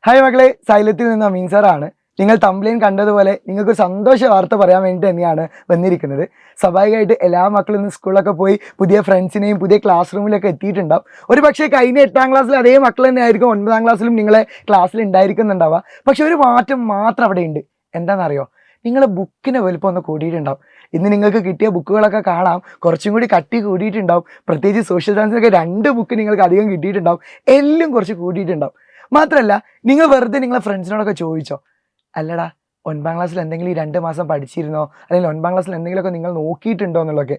Hi മക്കളെ, സൈലത്തിൽ നിന്ന് അമീൻ സാറാണ്. നിങ്ങൾ തമ്പ്ലൈൻ കണ്ടതുപോലെ നിങ്ങൾക്ക് സന്തോഷ വാർത്ത പറയാൻ വേണ്ടി തന്നെയാണ് വന്നിരിക്കുന്നത്. സ്വാഭാവികമായിട്ട് എല്ലാ മക്കളും ഇന്ന് സ്കൂളിലൊക്കെ പോയി പുതിയ ഫ്രണ്ട്സിനെയും പുതിയ ക്ലാസ് റൂമിലൊക്കെ എത്തിയിട്ടുണ്ടാവും. ഒരു പക്ഷേ കഴിഞ്ഞ 8ാം ക്ലാസ്സിൽ അതേ മക്കൾ തന്നെ ആയിരിക്കും 9ാം ക്ലാസ്സിലും നിങ്ങളെ ക്ലാസ്സിൽ ഉണ്ടായിരിക്കുന്നുണ്ടാവുക. പക്ഷെ ഒരു മാറ്റം മാത്രം അവിടെ ഉണ്ട്. എന്താണെന്നറിയോ? നിങ്ങൾ ബുക്കിന് വലുപ്പം ഒന്ന് കൂടിയിട്ടുണ്ടാവും. ഇന്ന് നിങ്ങൾക്ക് കിട്ടിയ ബുക്കുകളൊക്കെ കാണാം, കുറച്ചും കൂടി കട്ടി കൂടിയിട്ടുണ്ടാവും. പ്രത്യേകിച്ച് സോഷ്യൽ സയൻസിനൊക്കെ 2 ബുക്ക് നിങ്ങൾക്ക് അധികം കിട്ടിയിട്ടുണ്ടാവും. എല്ലാം കുറച്ച് കൂടിയിട്ടുണ്ടാവും. മാത്രമല്ല, നിങ്ങൾ വെറുതെ നിങ്ങളെ ഫ്രണ്ട്സിനോടൊക്കെ ചോദിച്ചോ, അല്ലടാ 9ാം ക്ലാസ്സിൽ എന്തെങ്കിലും ഈ 2 മാസം പഠിച്ചിരുന്നോ, അല്ലെങ്കിൽ 9ാം ക്ലാസ്സിൽ എന്തെങ്കിലുമൊക്കെ നിങ്ങൾ നോക്കിയിട്ടുണ്ടോ എന്നുള്ളതൊക്കെ.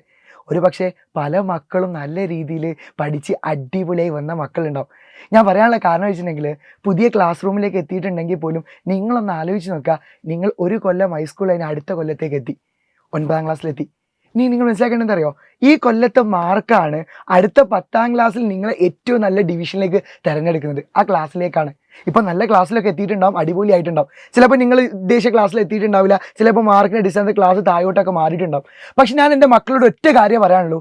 ഒരു പക്ഷേ പല മക്കളും നല്ല രീതിയിൽ പഠിച്ച് അടിപൊളിയായി വന്ന മക്കളുണ്ടാവും. ഞാൻ പറയാനുള്ള കാരണം വെച്ചിട്ടുണ്ടെങ്കിൽ, പുതിയ ക്ലാസ് റൂമിലേക്ക് എത്തിയിട്ടുണ്ടെങ്കിൽ പോലും നിങ്ങളൊന്ന് ആലോചിച്ച് നോക്കുക. നിങ്ങൾ ഒരു കൊല്ലം ഹൈസ്കൂൾ കഴിഞ്ഞ് അടുത്ത കൊല്ലത്തേക്ക് എത്തി, 9ാം ക്ലാസ്സിലെത്തി. ഇനി നിങ്ങൾ മനസ്സിലാക്കേണ്ടത് എന്തറിയോ? ഈ കൊല്ലത്തെ മാർക്കാണ് അടുത്ത 10ാം ക്ലാസ്സിൽ നിങ്ങളെ ഏറ്റവും നല്ല ഡിവിഷനിലേക്ക് തിരഞ്ഞെടുക്കുന്നത്. ആ ക്ലാസ്സിലേക്കാണ്. ഇപ്പം നല്ല ക്ലാസ്സിലൊക്കെ എത്തിയിട്ടുണ്ടാവും, അടിപൊളിയായിട്ടുണ്ടാവും. ചിലപ്പോൾ നിങ്ങൾ ഉദ്ദേശിച്ച ക്ലാസ്സിൽ എത്തിയിട്ടുണ്ടാവില്ല, ചിലപ്പോൾ മാർക്കിന് ഡിസ്റ്റൻസ് ക്ലാസ് താഴോട്ടൊക്കെ മാറിയിട്ടുണ്ടാവും. പക്ഷെ ഞാൻ എൻ്റെ മക്കളോട് ഒറ്റ കാര്യം പറയാനുള്ളൂ,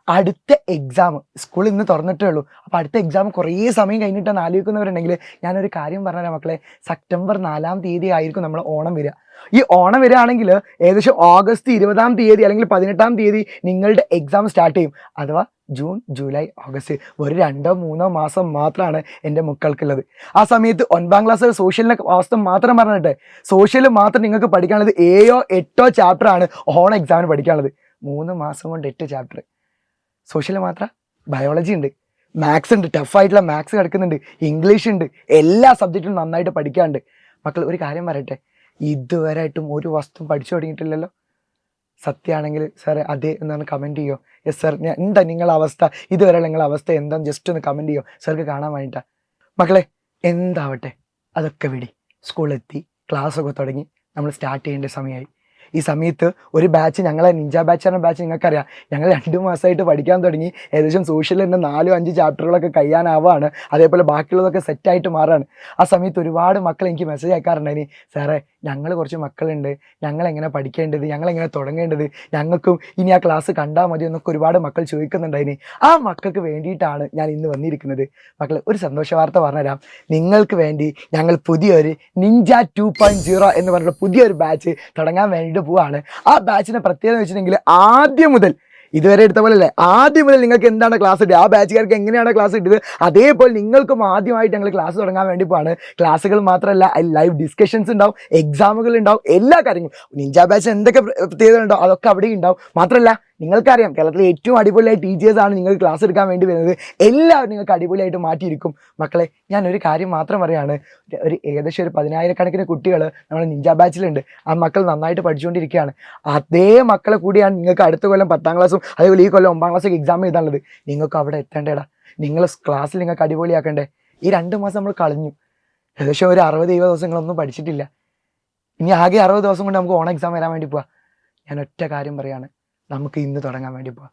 അടുത്ത എക്സാം സ്കൂൾ ഇന്ന് തുറന്നിട്ടേ ഉള്ളൂ. അപ്പോൾ അടുത്ത എക്സാം കുറേ സമയം കഴിഞ്ഞിട്ടാണ് ആലോചിക്കുന്നവരുണ്ടെങ്കിൽ ഞാനൊരു കാര്യം പറഞ്ഞുതരാം മക്കളെ. സെപ്റ്റംബർ 4ാം തീയതി ആയിരിക്കും നമ്മൾ ഓണം വരിക. ഈ ഓണം വരികയാണെങ്കിൽ ഏകദേശം ഓഗസ്റ്റ് 20ാം തീയതി അല്ലെങ്കിൽ 18ാം തീയതി നിങ്ങളുടെ എക്സാം സ്റ്റാർട്ട് ചെയ്യും. അഥവാ ജൂൺ, ജൂലൈ, ഓഗസ്റ്റ് ഒരു 2-3 മാസം മാത്രമാണ് എൻ്റെ മക്കൾക്കുള്ളത്. ആ സമയത്ത് 9ാം ക്ലാസ് സോഷ്യലിൻ്റെ അവസ്ഥ മാത്രം പറഞ്ഞിട്ട്, സോഷ്യൽ മാത്രം നിങ്ങൾക്ക് പഠിക്കാനുള്ളത് 7-8 ചാപ്റ്ററാണ് ഓണം എക്സാമിന് പഠിക്കാനുള്ളത്. 3 മാസം കൊണ്ട് 8 ചാപ്റ്റർ. സോഷ്യൽ മാത്രം ബയോളജി ഉണ്ട്, മാത്സ് ഉണ്ട്, ടഫായിട്ടുള്ള മാത്സ് കിടക്കുന്നുണ്ട്, ഇംഗ്ലീഷ് ഉണ്ട്, എല്ലാ സബ്ജക്റ്റും നന്നായിട്ട് പഠിക്കാനുണ്ട്. മക്കൾ ഒരു കാര്യം പറയട്ടെ, ഇതുവരെയായിട്ടും ഒരു വസ്തു പഠിച്ചു തുടങ്ങിയിട്ടില്ലല്ലോ? സത്യമാണെങ്കിൽ സാറേ അതെ എന്നാണ് കമൻറ്റ് ചെയ്യുമോ? യെസ് സാർ, എന്താ നിങ്ങളുടെ അവസ്ഥ, ഇതുവരെയുള്ള നിങ്ങളുടെ അവസ്ഥ എന്താണെന്ന് ജസ്റ്റ് ഒന്ന് കമൻറ്റ് ചെയ്യുമോ? സാർക്ക് കാണാൻ വേണ്ടിയിട്ടാണ്. മക്കളെ എന്താവട്ടെ, അതൊക്കെ വിടി. സ്കൂളിലെത്തി, ക്ലാസ്സൊക്കെ തുടങ്ങി, നമ്മൾ സ്റ്റാർട്ട് ചെയ്യേണ്ട സമയമായി. ഈ സമയത്ത് ഒരു ബാച്ച്, ഞങ്ങളെ നിഞ്ച ബാച്ച് എന്ന ബാച്ച് നിങ്ങൾക്കറിയാം, ഞങ്ങൾ 2 മാസമായിട്ട് പഠിക്കാൻ തുടങ്ങി. ഏകദേശം സോഷ്യൽ തന്നെ 4-5 ചാപ്റ്ററുകളൊക്കെ കഴിയാനാവാണ്. അതേപോലെ ബാക്കിയുള്ളതൊക്കെ സെറ്റായിട്ട് മാറാണ്. ആ സമയത്ത് ഒരുപാട് മക്കൾ എനിക്ക് മെസ്സേജ് അയക്കാറുണ്ടായിനി, സാറേ ഞങ്ങൾ കുറച്ച് മക്കളുണ്ട്, ഞങ്ങളെങ്ങനെ പഠിക്കേണ്ടത്, ഞങ്ങളെങ്ങനെ തുടങ്ങേണ്ടത്, ഞങ്ങൾക്കും ഇനി ആ ക്ലാസ് കണ്ടാൽ മതി എന്നൊക്കെ ഒരുപാട് മക്കൾ ചോദിക്കുന്നുണ്ടായിനി. ആ മക്കൾക്ക് വേണ്ടിയിട്ടാണ് ഞാൻ ഇന്ന് വന്നിരിക്കുന്നത്. മക്കൾ ഒരു സന്തോഷ വാർത്ത പറഞ്ഞുതരാം. നിങ്ങൾക്ക് വേണ്ടി ഞങ്ങൾ പുതിയൊരു നിഞ്ച 2.0 എന്ന് പറഞ്ഞിട്ട് പുതിയൊരു ബാച്ച് തുടങ്ങാൻ വേണ്ടിയിട്ട് പോവാണ്. ആ ബാച്ചിന്റെ പ്രത്യേകത എന്ന് വെച്ചിട്ടുണ്ടെങ്കിൽ, ആദ്യം മുതൽ ഇതുവരെ എടുത്ത പോലെ അല്ലേ, ആദ്യം മുതൽ നിങ്ങൾക്ക് എന്താണ് ക്ലാസ് കിട്ടുക, ആ ബാച്ചുകാർക്ക് എങ്ങനെയാണ് ക്ലാസ് കിട്ടിയത്, അതേപോലെ നിങ്ങൾക്കും ആദ്യമായിട്ട് ഞങ്ങൾ ക്ലാസ് തുടങ്ങാൻ വേണ്ടി പോവാണ്. ക്ലാസ്സുകൾ മാത്രമല്ല, ലൈവ് ഡിസ്കഷൻസ് ഉണ്ടാവും, എക്സാമുകൾ ഉണ്ടാവും, എല്ലാ കാര്യങ്ങളും. നിഞ്ച ബാച്ച് എന്തൊക്കെ പ്രത്യേകത ഉണ്ടോ അതൊക്കെ അവിടെ ഉണ്ടാവും. മാത്രമല്ല, നിങ്ങൾക്കറിയാം കേരളത്തിലെ ഏറ്റവും അടിപൊളിയായ ടീച്ചേഴ്സാണ് നിങ്ങൾ ക്ലാസ് എടുക്കാൻ വേണ്ടി വരുന്നത്. എല്ലാവരും നിങ്ങൾക്ക് അടിപൊളിയായിട്ട് മാറ്റിയിരിക്കും. മക്കളെ ഞാൻ ഒരു കാര്യം മാത്രം പറയുകയാണ്, ഏകദേശം ഒരു 10,000-കണക്കിന് കുട്ടികൾ നമ്മുടെ നിഞ്ച ബാച്ചിലുണ്ട്. ആ മക്കൾ നന്നായിട്ട് പഠിച്ചുകൊണ്ടിരിക്കുകയാണ്. അതേ മക്കളെ കൂടിയാണ് നിങ്ങൾക്ക് അടുത്ത കൊല്ലം 10ാം ക്ലാസ്സും അതേപോലെ ഈ കൊല്ലം 9ാം ക്ലാസ്സൊക്കെ എക്സാം എഴുതാനുള്ളത്. നിങ്ങൾക്ക് അവിടെ എത്തേണ്ടേടാ. നിങ്ങൾ ക്ലാസ്സിൽ നിങ്ങൾക്ക് അടിപൊളിയാക്കണ്ടേ? ഈ 2 മാസം നമ്മൾ കളഞ്ഞു. ഏകദേശം ഒരു 60-70 ദിവസങ്ങളൊന്നും പഠിച്ചിട്ടില്ല. ഇനി ആകെ 60 ദിവസം കൊണ്ട് നമുക്ക് ഓണം എക്സാം വരാൻ വേണ്ടി പോവാം. ഞാൻ ഒറ്റ കാര്യം പറയാണ്, നമുക്ക് ഇന്ന് തുടങ്ങാൻ വേണ്ടി പോവാം.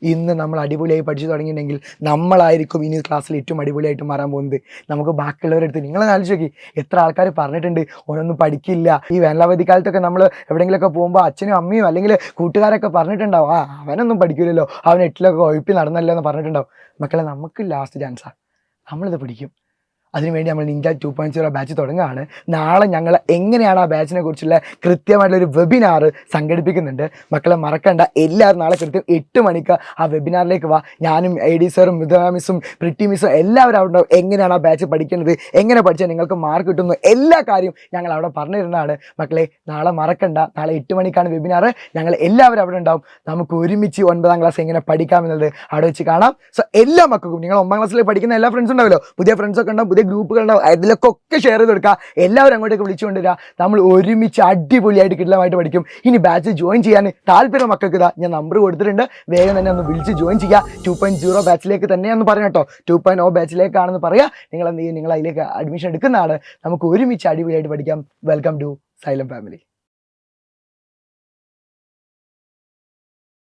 ഇന്ന് നമ്മൾ അടിപൊളിയായി പഠിച്ചു തുടങ്ങിയിട്ടുണ്ടെങ്കിൽ നമ്മളായിരിക്കും ഇനി ക്ലാസ്സിൽ ഏറ്റവും അടിപൊളിയായിട്ട് മാറാൻ പോകുന്നത്. നമുക്ക് ബാക്കിയുള്ളവരെടുത്ത് നിങ്ങളെ ആലോചിച്ച് നോക്കി, എത്ര ആൾക്കാർ പറഞ്ഞിട്ടുണ്ട് ഓനൊന്നും പഠിക്കില്ല. ഈ വേനലവധി കാലത്തൊക്കെ നമ്മൾ എവിടെയെങ്കിലുമൊക്കെ പോകുമ്പോൾ അച്ഛനും അമ്മയും അല്ലെങ്കിൽ കൂട്ടുകാരൊക്കെ പറഞ്ഞിട്ടുണ്ടാവും, അവനൊന്നും പഠിക്കില്ലല്ലോ, അവൻ 8ലൊക്കെ ഒഴിപ്പി നടന്നല്ലോ എന്ന് പറഞ്ഞിട്ടുണ്ടാവും. മക്കളെ നമുക്ക് ലാസ്റ്റ് ചാൻസാണ്, നമ്മളിത് പഠിക്കും. അതിനുവേണ്ടി നമ്മൾ നിഞ്ച 2.0 ബാച്ച് തുടങ്ങുകയാണ്. നാളെ ഞങ്ങൾ എങ്ങനെയാണ് ആ ബാച്ചിനെ കുറിച്ചുള്ള കൃത്യമായിട്ടുള്ളൊരു വെബിനാർ സംഘടിപ്പിക്കുന്നുണ്ട്. മക്കളെ മറക്കണ്ട, എല്ലാവരും നാളെ കൃത്യം 8 മണിക്ക് ആ വെബിനാറിലേക്ക് വാ. ഞാനും AD സാറും മിഥുന മിസ്സും പ്രിറ്റി മിസ്സും എല്ലാവരും അവിടെ ഉണ്ടാവും. എങ്ങനെയാണ് ആ ബാച്ച് പഠിക്കേണ്ടത്, എങ്ങനെ പഠിച്ചാൽ നിങ്ങൾക്ക് മാർക്ക് കിട്ടുന്നു, എല്ലാ കാര്യവും ഞങ്ങൾ അവിടെ പറഞ്ഞു തരുന്നതാണ്. മക്കളെ നാളെ മറക്കണ്ട, നാളെ 8 മണിക്കാണ് വെബിനാർ. ഞങ്ങൾ എല്ലാവരും അവിടെ ഉണ്ടാവും. നമുക്ക് ഒരുമിച്ച് 9ാം ക്ലാസ് എങ്ങനെ പഠിക്കാമെന്നുള്ളത് അവിടെ വെച്ച് കാണാം. സോ എല്ലാ മക്കൾക്കും, നിങ്ങൾ 9ാം ക്ലാസ്സിൽ പഠിക്കുന്ന എല്ലാ ഫ്രണ്ട്സും ഉണ്ടാവുമല്ലോ, പുതിയ ഫ്രണ്ട്സൊക്കെ ഉണ്ടാവും, പുതിയ ഗ്രൂപ്പുകളുണ്ടാവും, അതിലൊക്കെ ഷെയർ ചെയ്ത് കൊടുക്കുക. എല്ലാവരും അങ്ങോട്ടേക്ക് വിളിച്ചുകൊണ്ടിരിക്കുക. നമ്മൾ ഒരുമിച്ച് അടിപൊളിയായിട്ട് കിടലമായിട്ട് പഠിക്കും. ഇനി ബാച്ച് ജോയിൻ ചെയ്യാൻ താല്പര്യം മക്കൾക്ക് ഇതാ ഞാൻ നമ്പർ കൊടുത്തിട്ടുണ്ട്, വേഗം തന്നെ ഒന്ന് വിളിച്ച് ജോയിൻ ചെയ്യുക. 2.0 ബാച്ചിലേക്ക് തന്നെയാണെന്ന് പറയാം കേട്ടോ, 2.0 ബാച്ചിലേക്കാണെന്ന് പറയാം. നിങ്ങൾ എന്ത് ചെയ്യും, നിങ്ങൾ അതിലേക്ക് അഡ്മിഷൻ എടുക്കുന്നതാണ്. നമുക്ക് ഒരുമിച്ച് അടിപൊളിയായിട്ട് പഠിക്കാം. Welcome to Xylem family.